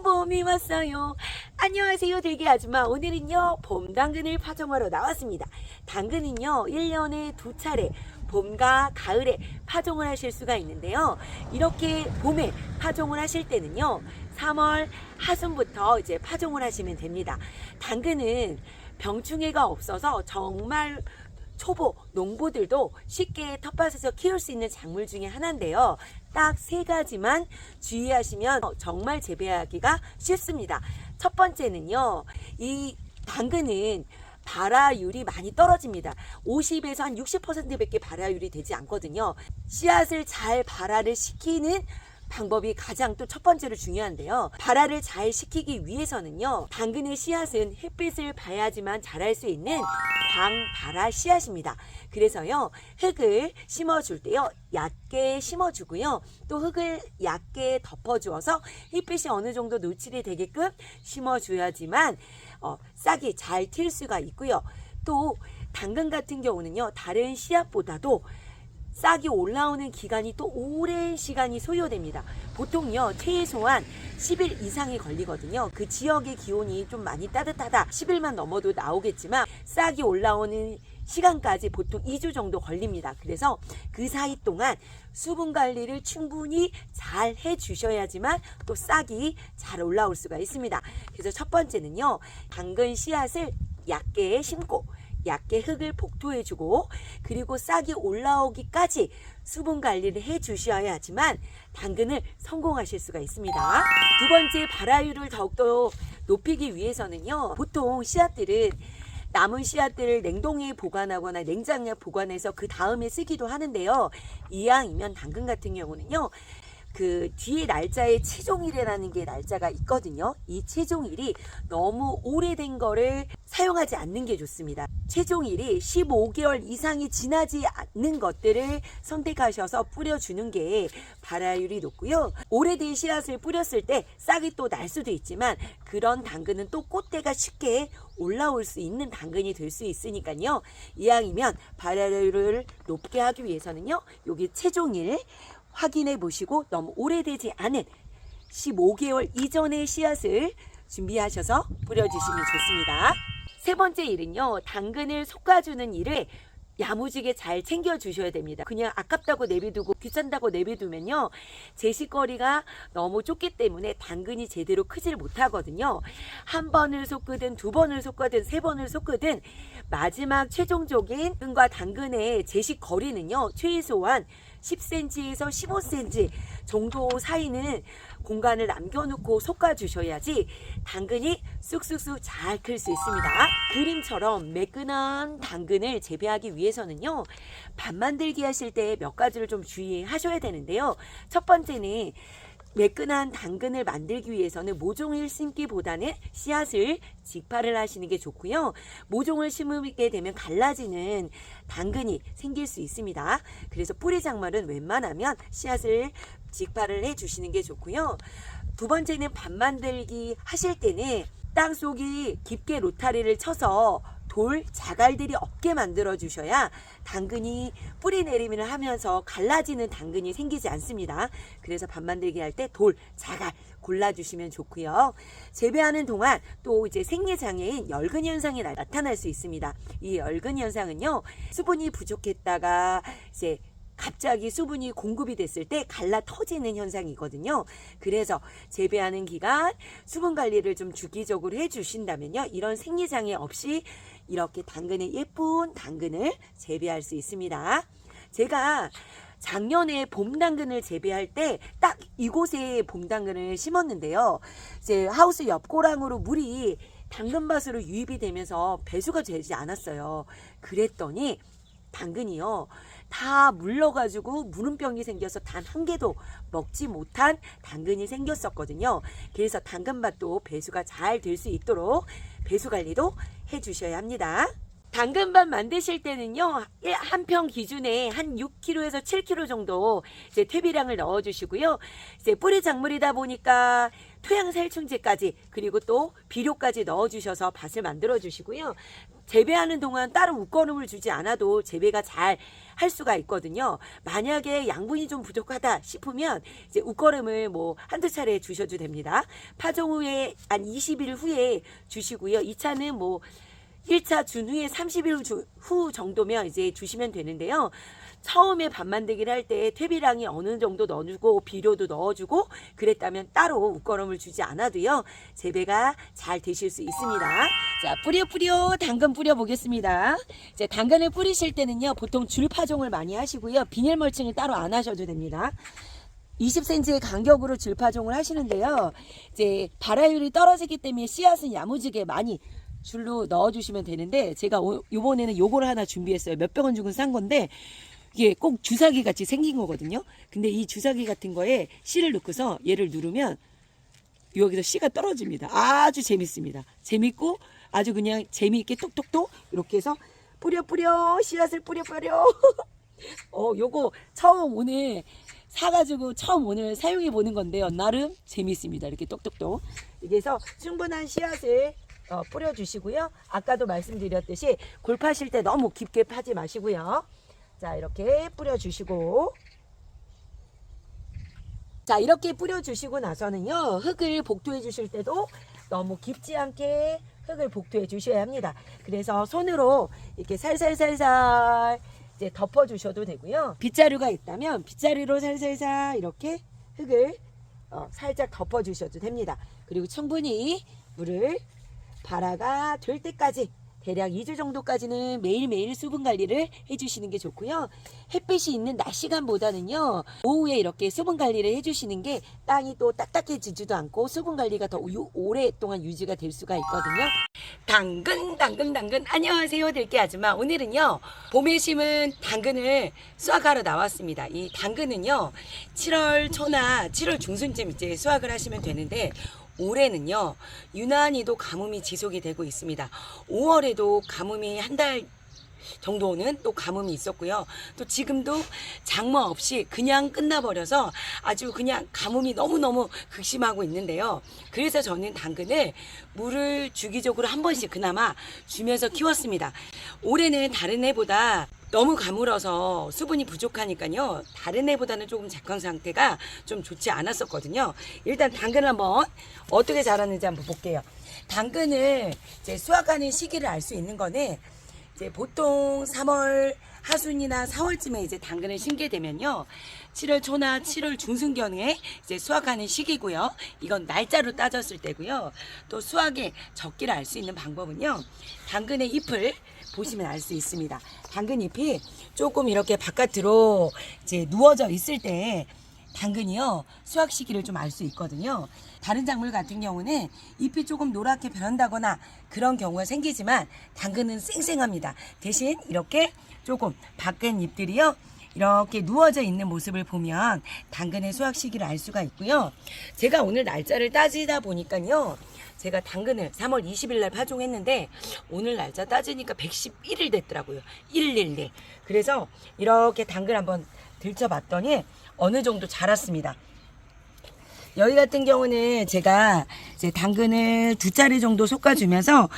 봄이 왔어요. 안녕하세요, 들기 아줌마. 오늘은요, 봄 당근을 파종하러 나왔습니다. 당근은요, 1년에 2차례 봄과 가을에 파종을 하실 수가 있는데요. 이렇게 봄에 파종을 하실 때는요, 3월 하순부터 이제 파종을 하시면 됩니다. 당근은 병충해가 없어서 정말 초보 농부들도 쉽게 텃밭에서 키울 수 있는 작물 중에 하나인데요. 딱 3가지만 주의하시면 정말 재배하기가 쉽습니다. 첫 번째는요, 이 당근은 발화율이 많이 떨어집니다. 50에서 한 60%밖에 발화율이 되지 않거든요. 씨앗을 잘 발화를 시키는 방법이 가장 또 첫 번째로 중요한데요. 발화를 잘 시키기 위해서는요, 당근의 씨앗은 햇빛을 봐야지만 자랄 수 있는 광발화 씨앗입니다. 그래서요, 흙을 심어줄 때요, 얕게 심어주고요, 또 흙을 얕게 덮어주어서 햇빛이 어느 정도 노출이 되게끔 심어줘야지만 싹이 잘 튈 수가 있고요. 또 당근 같은 경우는요, 다른 씨앗보다도 싹이 올라오는 기간이 또 오랜 시간이 소요됩니다. 보통요, 최소한 10일 이상이 걸리거든요. 그 지역의 기온이 좀 많이 따뜻하다, 10일만 넘어도 나오겠지만 싹이 올라오는 시간까지 보통 2주 정도 걸립니다. 그래서 그 사이 동안 수분 관리를 충분히 잘 해주셔야지만 또 싹이 잘 올라올 수가 있습니다. 그래서 첫 번째는요, 당근 씨앗을 얕게 심고 얕게 흙을 복토해주고, 그리고 싹이 올라오기까지 수분 관리를 해주셔야지만 당근을 성공하실 수가 있습니다. 두 번째, 발화율을 더욱더 높이기 위해서는요, 보통 씨앗들은 남은 씨앗들을 냉동에 보관하거나 냉장고에 보관해서 그 다음에 쓰기도 하는데요. 이왕이면 당근 같은 경우는요, 그 뒤에 날짜에 채종일이라는 게 날짜가 있거든요. 이 채종일이 너무 오래된 거를 사용하지 않는 게 좋습니다. 채종일이 15개월 이상이 지나지 않는 것들을 선택하셔서 뿌려주는 게 발화율이 높고요. 오래된 씨앗을 뿌렸을 때 싹이 또 날 수도 있지만 그런 당근은 또 꽃대가 쉽게 올라올 수 있는 당근이 될 수 있으니까요. 이왕이면 발화율을 높게 하기 위해서는요, 여기 채종일 확인해 보시고 너무 오래되지 않은 15개월 이전의 씨앗을 준비하셔서 뿌려주시면 좋습니다. 세 번째 일은요, 당근을 솎아주는 일을 야무지게 잘 챙겨주셔야 됩니다. 그냥 아깝다고 내비두고 귀찮다고 내비두면요, 제식거리가 너무 좁기 때문에 당근이 제대로 크질 못하거든요. 한 번을 솎거든, 2번을 솎거든, 3번을 솎거든 마지막 최종적인 당근과 당근의 제식거리는요, 최소한 10cm에서 15cm 정도 사이는 공간을 남겨놓고 솎아주셔야지 당근이 쑥쑥쑥 잘 클 수 있습니다. 그림처럼 매끈한 당근을 재배하기 위해서는요, 밭 만들기 하실 때 몇 가지를 좀 주의하셔야 되는데요. 첫 번째는 매끈한 당근을 만들기 위해서는 모종을 심기보다는 씨앗을 직파를 하시는 게 좋고요. 모종을 심게 되면 갈라지는 당근이 생길 수 있습니다. 그래서 뿌리 작물은 웬만하면 씨앗을 직파를 해주시는 게 좋고요. 두 번째는 밭 만들기 하실 때는 땅 속이 깊게 로타리를 쳐서 돌, 자갈들이 없게 만들어 주셔야 당근이 뿌리 내리미를 하면서 갈라지는 당근이 생기지 않습니다. 그래서 밭 만들기 할 때 돌, 자갈 골라주시면 좋고요. 재배하는 동안 또 이제 생리장애인 열근 현상이 나타날 수 있습니다. 이 열근 현상은요, 수분이 부족했다가 이제 갑자기 수분이 공급이 됐을 때 갈라 터지는 현상이거든요. 그래서 재배하는 기간 수분 관리를 좀 주기적으로 해주신다면요, 이런 생리장애 없이 이렇게 당근의 예쁜 당근을 재배할 수 있습니다. 제가 작년에 봄 당근을 재배할 때 딱 이곳에 봄 당근을 심었는데요. 이제 하우스 옆 고랑으로 물이 당근밭으로 유입이 되면서 배수가 되지 않았어요. 그랬더니 당근이요, 다 물러가지고 무름병이 생겨서 단 한 개도 먹지 못한 당근이 생겼었거든요. 그래서 당근밭도 배수가 잘 될 수 있도록 배수 관리도 해주셔야 합니다. 당근밥 만드실 때는요, 한 평 기준에 한 6kg에서 7kg 정도 이제 퇴비량을 넣어주시고요. 이제 뿌리 작물이다 보니까 토양살충제까지 그리고 또 비료까지 넣어주셔서 밭을 만들어 주시고요. 재배하는 동안 따로 웃거름을 주지 않아도 재배가 잘 할 수가 있거든요. 만약에 양분이 좀 부족하다 싶으면 이제 웃거름을 뭐 한두 차례 주셔도 됩니다. 파종 후에 한 20일 후에 주시고요. 2차는 뭐 1차 준 후에 30일 후 정도면 이제 주시면 되는데요. 처음에 밥 만들기를 할 때 퇴비량이 어느 정도 넣어주고 비료도 넣어주고 그랬다면 따로 웃거름을 주지 않아도요. 재배가 잘 되실 수 있습니다. 자, 뿌려 당근 뿌려 보겠습니다. 이제 당근을 뿌리실 때는요. 보통 줄 파종을 많이 하시고요. 비닐 멀칭을 따로 안 하셔도 됩니다. 20cm의 간격으로 줄 파종을 하시는데요. 이제 발화율이 떨어지기 때문에 씨앗은 야무지게 많이 줄로 넣어주시면 되는데 제가 이번에는 요거를 하나 준비했어요. 몇백 원 주고 산 건데 이게 꼭 주사기 같이 생긴 거거든요. 근데 이 주사기 같은 거에 씨를 넣고서 얘를 누르면 여기서 씨가 떨어집니다. 아주 재밌습니다. 재밌고 아주 그냥 재미있게 톡톡톡 이렇게 해서 뿌려 씨앗을 뿌려 요거 처음 오늘 사가지고 처음 오늘 사용해 보는 건데요. 나름 재밌습니다. 이렇게 똑똑똑 이렇게 해서 충분한 씨앗을 뿌려주시고요. 아까도 말씀드렸듯이 골 파실 때 너무 깊게 파지 마시고요. 자, 이렇게 뿌려주시고, 자, 이렇게 뿌려주시고 나서는요, 흙을 복토해 주실 때도 너무 깊지 않게 흙을 복토해 주셔야 합니다. 그래서 손으로 이렇게 살살살살 이제 덮어주셔도 되고요. 빗자루가 있다면 빗자루로 살살살 이렇게 흙을 살짝 덮어주셔도 됩니다. 그리고 충분히 물을 발화가 될 때까지 대략 2주 정도까지는 매일매일 수분 관리를 해주시는 게 좋고요. 햇빛이 있는 낮 시간보다는요. 오후에 이렇게 수분 관리를 해주시는 게 땅이 또 딱딱해지지도 않고 수분 관리가 더 오랫동안 유지가 될 수가 있거든요. 당근 안녕하세요 들깨 아줌마. 오늘은요 봄에 심은 당근을 수확하러 나왔습니다. 이 당근은요 7월 초나 7월 중순쯤 이제 수확을 하시면 되는데 올해는요 유난히도 가뭄이 지속이 되고 있습니다. 5월에도 가뭄이 한 달 정도는 또 가뭄이 있었고요. 또 지금도 장마 없이 그냥 끝나버려서 아주 그냥 가뭄이 너무너무 극심하고 있는데요. 그래서 저는 당근을 물을 주기적으로 한 번씩 그나마 주면서 키웠습니다. 올해는 다른 해보다 너무 가물어서 수분이 부족하니까요. 다른 해보다는 조금 작황 상태가 좀 좋지 않았었거든요. 일단 당근을 한번 어떻게 자랐는지 한번 볼게요. 당근을 이제 수확하는 시기를 알 수 있는 거는 이제 보통 3월 하순이나 4월쯤에 이제 당근을 심게 되면요. 7월 초나 7월 중순경에 이제 수확하는 시기고요. 이건 날짜로 따졌을 때고요. 또 수확의 적기를 알 수 있는 방법은요. 당근의 잎을 보시면 알 수 있습니다. 당근 잎이 조금 이렇게 바깥으로 이제 누워져 있을 때 당근이요 수확 시기를 좀 알 수 있거든요. 다른 작물 같은 경우는 잎이 조금 노랗게 변한다거나 그런 경우가 생기지만 당근은 쌩쌩합니다. 대신 이렇게 조금 바뀐 잎들이요 이렇게 누워져 있는 모습을 보면 당근의 수확 시기를 알 수가 있고요. 제가 오늘 날짜를 따지다 보니까요. 제가 당근을 3월 20일 날 파종했는데 오늘 날짜 따지니까 111일 됐더라고요. 111. 그래서 이렇게 당근 한번 들춰봤더니 어느 정도 자랐습니다. 여기 같은 경우는 제가 이제 당근을 2자리 정도 솎아주면서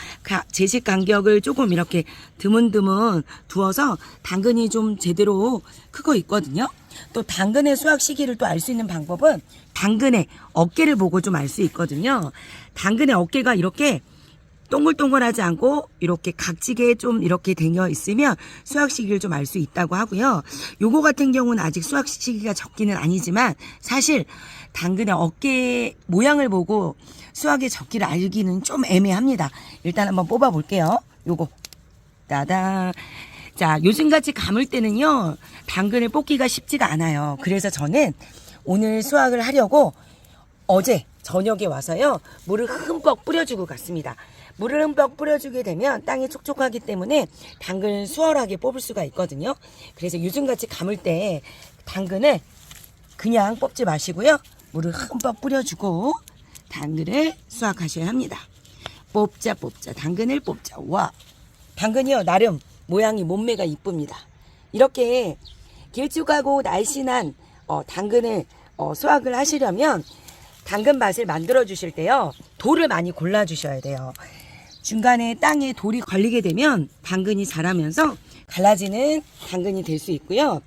제식 간격을 조금 이렇게 드문드문 두어서 당근이 좀 제대로 크고 있거든요. 또 당근의 수확 시기를 또 알 수 있는 방법은 당근의 어깨를 보고 좀 알 수 있거든요. 당근의 어깨가 이렇게 동글동글하지 않고 이렇게 각지게 좀 이렇게 되어 있으면 수확 시기를 좀 알 수 있다고 하고요. 요거 같은 경우는 아직 수확 시기가 적기는 아니지만 사실 당근의 어깨 모양을 보고 수확의 적기를 알기는 좀 애매합니다. 일단 한번 뽑아 볼게요. 요거 따단. 자, 요즘같이 감을 때는요 당근을 뽑기가 쉽지가 않아요. 그래서 저는 오늘 수확을 하려고 어제 저녁에 와서요 물을 흠뻑 뿌려주고 갔습니다. 물을 흠뻑 뿌려주게 되면 땅이 촉촉하기 때문에 당근을 수월하게 뽑을 수가 있거든요. 그래서 요즘같이 감을 때 당근을 그냥 뽑지 마시고요. 물을 흠뻑 뿌려주고 당근을 수확하셔야 합니다. 뽑자 당근을 뽑자. 와 당근이요 나름 모양이 몸매가 이쁩니다. 이렇게 길쭉하고 날씬한 당근을 수확을 하시려면 당근 밭을 만들어 주실 때요 돌을 많이 골라 주셔야 돼요. 중간에 땅에 돌이 걸리게 되면 당근이 자라면서 갈라지는 당근이 될 수 있고요.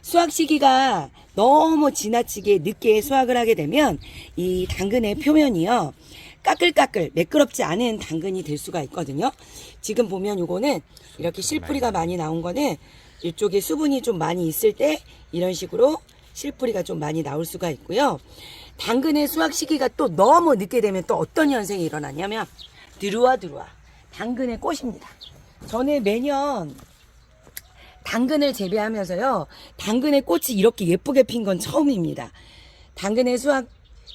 수확 시기가 너무 지나치게 늦게 수확을 하게 되면 이 당근의 표면이요 까끌까끌 매끄럽지 않은 당근이 될 수가 있거든요. 지금 보면 요거는 이렇게 실뿌리가 많이 나온 거는 이쪽에 수분이 좀 많이 있을 때 이런 식으로 실뿌리가 좀 많이 나올 수가 있고요. 당근의 수확 시기가 또 너무 늦게 되면 또 어떤 현상이 일어나냐면 들어와 당근의 꽃입니다. 저는 매년 당근을 재배하면서요 당근의 꽃이 이렇게 예쁘게 핀 건 처음입니다. 당근의 수확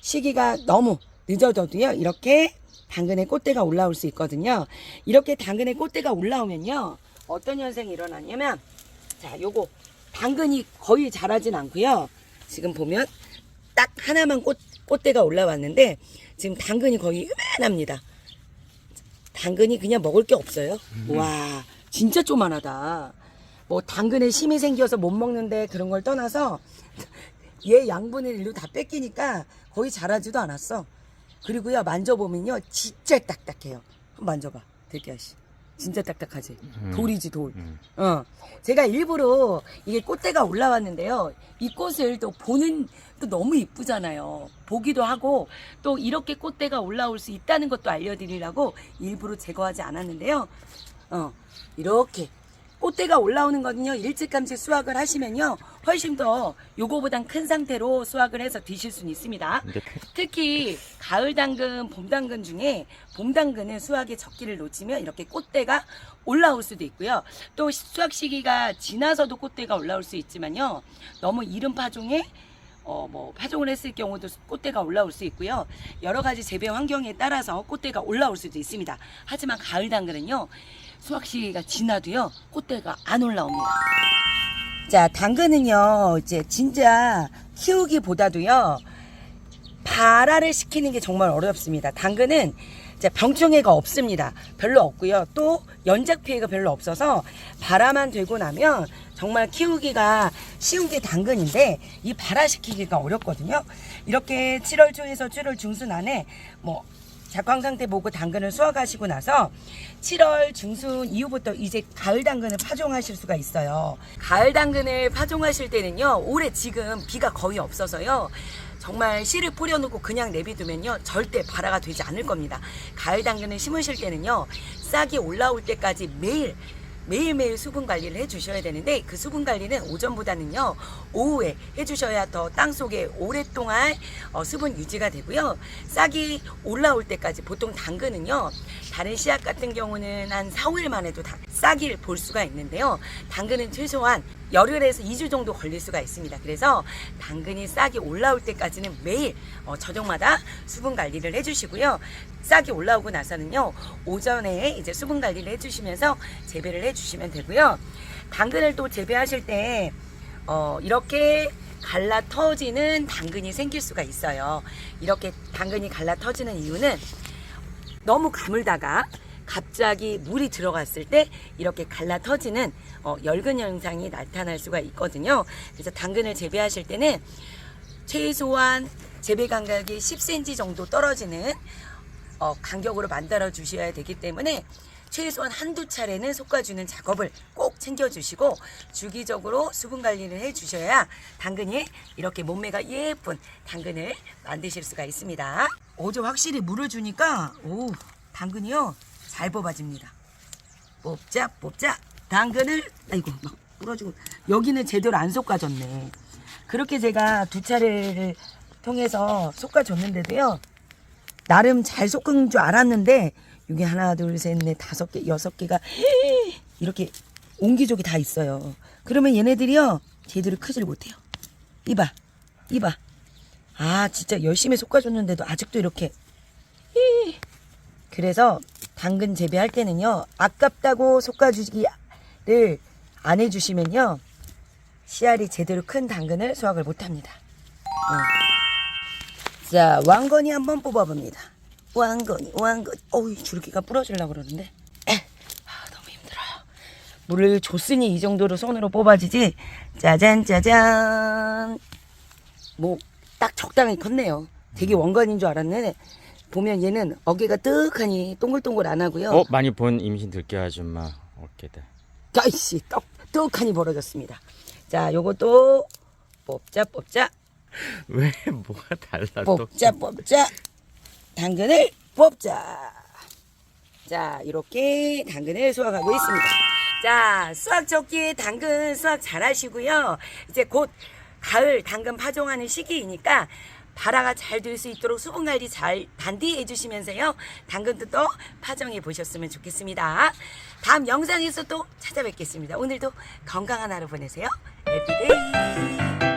시기가 너무 늦어져도요 이렇게 당근의 꽃대가 올라올 수 있거든요. 이렇게 당근의 꽃대가 올라오면요 어떤 현상이 일어나냐면 자 요거 당근이 거의 자라진 않고요. 지금 보면 딱 하나만 꽃대가 올라왔는데 지금 당근이 거의 요만합니다. 당근이 그냥 먹을 게 없어요. 와 진짜 쪼만하다. 뭐 당근에 심이 생겨서 못 먹는데 그런 걸 떠나서 얘 양분을 일로 다 뺏기니까 거의 자라지도 않았어. 그리고요 만져보면요 진짜 딱딱해요. 한번 만져봐 들깨아씨. 진짜 딱딱하지. 돌이지 돌. 제가 일부러 이게 꽃대가 올라왔는데요. 이 꽃을 또 보는 또 너무 이쁘잖아요. 보기도 하고 또 이렇게 꽃대가 올라올 수 있다는 것도 알려드리려고 일부러 제거하지 않았는데요. 이렇게 꽃대가 올라오는 거는요 일찌감치 수확을 하시면요 훨씬 더 요거보단 큰 상태로 수확을 해서 드실 수는 있습니다. 특히 가을 당근, 봄 당근 중에 봄 당근은 수확의 적기를 놓치면 이렇게 꽃대가 올라올 수도 있고요. 또 수확 시기가 지나서도 꽃대가 올라올 수 있지만요 너무 이른 파종에 파종을 했을 경우도 꽃대가 올라올 수 있고요. 여러 가지 재배 환경에 따라서 꽃대가 올라올 수도 있습니다. 하지만 가을 당근은요 수확 시기가 지나도요 꽃대가 안 올라옵니다. 자 당근은요 이제 진짜 키우기보다도요 발화를 시키는 게 정말 어렵습니다. 당근은 이제 병충해가 없습니다. 별로 없고요. 또 연작 피해가 별로 없어서 발화만 되고 나면 정말 키우기가 쉬운 게 당근인데 이 발화시키기가 어렵거든요. 이렇게 7월 초에서 7월 중순 안에 작황 상태 보고 당근을 수확하시고 나서 7월 중순 이후부터 이제 가을 당근을 파종하실 수가 있어요. 가을 당근을 파종하실 때는요 올해 지금 비가 거의 없어서요 정말 씨를 뿌려놓고 그냥 내비두면요 절대 발화가 되지 않을 겁니다. 가을 당근을 심으실 때는요 싹이 올라올 때까지 매일매일 수분 관리를 해주셔야 되는데 그 수분 관리는 오전보다는요 오후에 해주셔야 더 땅속에 오랫동안 수분 유지가 되고요. 싹이 올라올 때까지 보통 당근은요 다른 씨앗 같은 경우는 한 4, 5일만 해도 싹을 볼 수가 있는데요. 당근은 최소한 열흘에서 2주 정도 걸릴 수가 있습니다. 그래서 당근이 싹이 올라올 때까지는 매일 저녁마다 수분 관리를 해주시고요. 싹이 올라오고 나서는요 오전에 이제 수분 관리를 해주시면서 재배를 해주시면 되고요. 당근을 또 재배하실 때 이렇게 갈라 터지는 당근이 생길 수가 있어요. 이렇게 당근이 갈라 터지는 이유는 너무 가물다가 갑자기 물이 들어갔을 때 이렇게 갈라 터지는 열근 현상이 나타날 수가 있거든요. 그래서 당근을 재배하실 때는 최소한 재배 간격이 10cm 정도 떨어지는 간격으로 만들어 주셔야 되기 때문에 최소한 한두 차례는 솎아주는 작업을 꼭 챙겨주시고 주기적으로 수분 관리를 해주셔야 당근이 이렇게 몸매가 예쁜 당근을 만드실 수가 있습니다. 어제 확실히 물을 주니까 당근이요 잘 뽑아집니다. 뽑자 당근을 아이고 막 부러지고 여기는 제대로 안 솎아졌네. 그렇게 제가 두 차례를 통해서 솎아줬는데도요 나름 잘 솎은 줄 알았는데 이게 하나 둘 셋 넷 다섯 개 여섯 개가 이렇게 옹기종기 다 있어요. 그러면 얘네들이요 제대로 크질 못해요. 이봐 진짜 열심히 솎아줬는데도 아직도 이렇게 그래서 당근 재배할 때는요 아깝다고 솎아주기를 안 해주시면요 씨알이 제대로 큰 당근을 수확을 못합니다. 자 왕건이 한번 뽑아봅니다. 왕건이 어우 줄기가 부러지려고 그러는데 너무 힘들어요. 물을 줬으니 이 정도로 손으로 뽑아지지. 짜잔 짜잔. 뭐 딱 적당히 컸네요. 되게 원건인 줄 알았네. 보면 얘는 어깨가 뜨하니 동글동글 안 하고요. 많이 본 임신 들깨 아줌마 어깨다. 아이씨 떡하니 벌어졌습니다. 자, 요것도 뽑자. 왜 뭐가 달라? 뽑자. 당근을 뽑자. 자, 이렇게 당근을 수확하고 있습니다. 자, 수확 적기에 당근 수확 잘 하시고요. 이제 곧 가을 당근 파종하는 시기이니까 발화가 잘 될 수 있도록 수분 관리 잘 단디 해주시면서요. 당근도 또 파종해 보셨으면 좋겠습니다. 다음 영상에서 또 찾아뵙겠습니다. 오늘도 건강한 하루 보내세요. 해피데이.